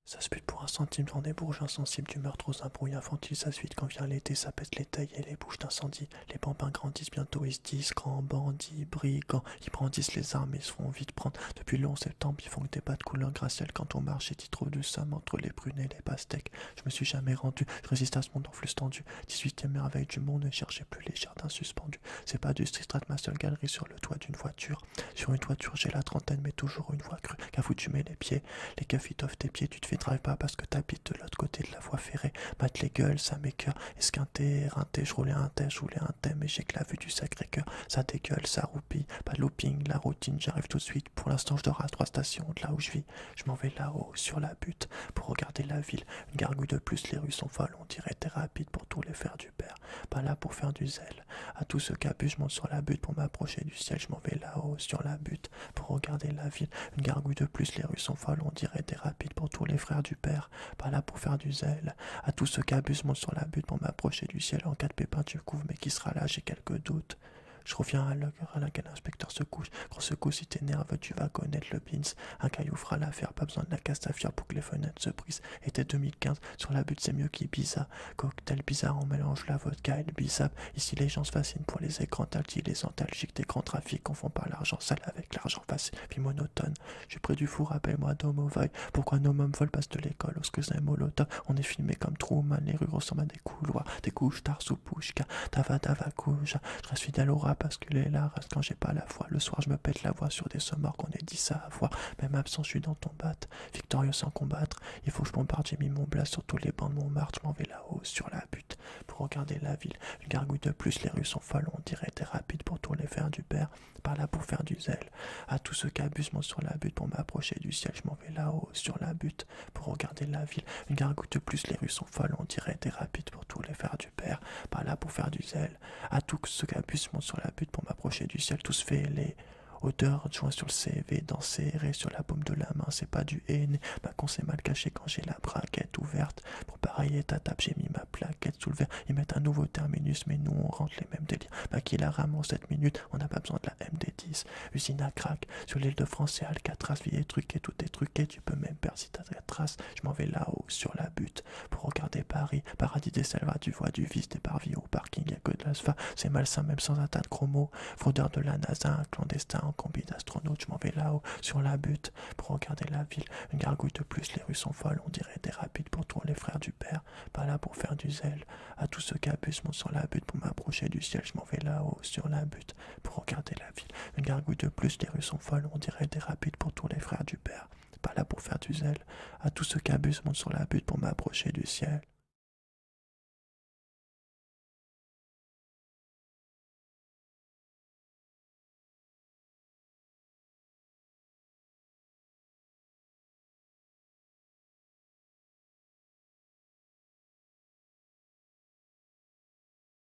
Ça se bute pour un centime dans des bourges insensibles du meurtre aux embrouilles infantiles. Ça se vide quand vient l'été, ça pète les tailles et les bouches d'incendie. Les bambins grandissent, bientôt ils se disent grands bandits, brigands. Ils brandissent les armes et se font vite prendre. Depuis le 11 septembre, ils font que des bas de couleur gracielle. Quand on marche et t'y trouves du somme entre les prunes et les pastèques. Je me suis jamais rendu, je résiste à ce monde en flux tendu. 18e merveille du monde, ne cherchez plus les jardins suspendus. C'est pas du street strat, ma seule galerie sur le toit d'une voiture. Sur une toiture, j'ai la trentaine, mais toujours une voie crue. Car où tu mets les pieds, les keufs ils t'offrent tes pieds, tu te fais drive pas parce que t'habites de l'autre côté de la voie ferrée. Mate les gueules, ça m'écoeure. Esquinté, éreinté, je roulais un thé, mais j'ai que la vue du Sacré-Cœur. Ça dégueule, ça roupille, pas de looping, la routine, j'arrive tout de suite. Pour l'instant, je dors à 3 stations de là où je vis. Je m'en vais là-haut, sur la butte, pour regarder la ville. Une gargouille de plus, les rues sont folles, on dirait t'es rapide pour tous les fers du père. Pas là pour faire du zèle. À tout ce qu'abus, je monte sur la butte pour m'approcher du ciel. Je m'en vais là-haut, sur la butte, pour regarder la ville. Une gargouille de plus, les rues sont folles, on dirait t'es rapide pour tous les frères du père. Pas là pour faire du zèle. À tout ce qu'abus, monte sur la butte pour m'approcher du ciel. En cas de pépin, tu couvres, mais qui sera là, j'ai quelques doutes. Je reviens à l'heure à laquelle l'inspecteur se couche. Gros secousse, si t'es nerveux, tu vas connaître le Beans. Un caillou fera l'affaire, pas besoin de la Castafiore pour que les fenêtres se brisent. Était 2015, sur la butte c'est mieux qu'Ibiza. Cocktail bizarre, on mélange la vodka et le bissap. Ici les gens se fascinent pour les écrans tactiles, les antalgiques des grands trafics. Confond pas l'argent sale avec l'argent facile, puis monotone. Je suis près du four, appelle-moi Domovaille. Pourquoi nos mômes volent passe de l'école au Skuzin Molotov? On est filmé comme Truman, les rues ressemblent à des couloirs. Des couches tard sous Pouchka, Tava Kouja. Je reste fidèle au rap parce que les là reste quand j'ai pas la foi. Le soir je me pète la voix sur des sommeurs qu'on ait dit ça à voir. Même absent je suis dans ton bat, victorieux sans combattre. Il faut que je bombarde, j'ai mis mon blast sur tous les bancs de Montmartre. Je m'en vais là-haut sur la butte pour regarder la ville. Une gargouille de plus, les rues sont folles, on dirait t'es rapide pour tous les fers du père. Par là pour faire du zèle. À tous ceux qui abusent, monte sur la butte pour m'approcher du ciel. Je m'en vais là-haut sur la butte pour regarder la ville. Une gargouille de plus, les rues sont folles, on dirait t'es rapide pour tous les fers du père. Par là pour faire du zèle. À tous ceux qui abusent, monte sur la butte pour m'approcher du ciel. Tous fêlés. Odeur de joint sur le CV, dents serrées sur la paume de la main, c'est pas du haine. Ma con s'est mal caché quand j'ai la braquette ouverte. Pour pareiller ta table, j'ai mis ma plaquette sous le verre. Ils mettent un nouveau terminus, mais nous on rentre les mêmes délires. Maquille la rame en 7 minutes, on n'a pas besoin de la MD10. Usine à crack, sur l'île de France c'est Alcatraz, vie est truquée, tout est truqué, tu peux même perdre si t'as la trace. Je m'en vais là-haut, sur la butte, pour regarder Paris. Paradis des Selvas, du voix du vice, des parvis au parking, y'a que de l'asphalte. C'est malsain même sans un tas de chromo. Fraudeur de la NASA, un clandestin en combi d'astronaute, je m'en vais là-haut, sur la butte, pour regarder la ville. Une gargouille de plus, les rues sont folles, on dirait des rapides pour tous les frères du père. Pas là pour faire du zèle. À tous ceux qui abusent, monte sur la butte pour m'approcher du ciel. Je m'en vais là-haut, sur la butte, pour regarder la ville. Une gargouille de plus, les rues sont folles, on dirait des rapides pour tous les frères du père. Pas là pour faire du zèle. À tous ceux qui abusent, monte sur la butte pour m'approcher du ciel.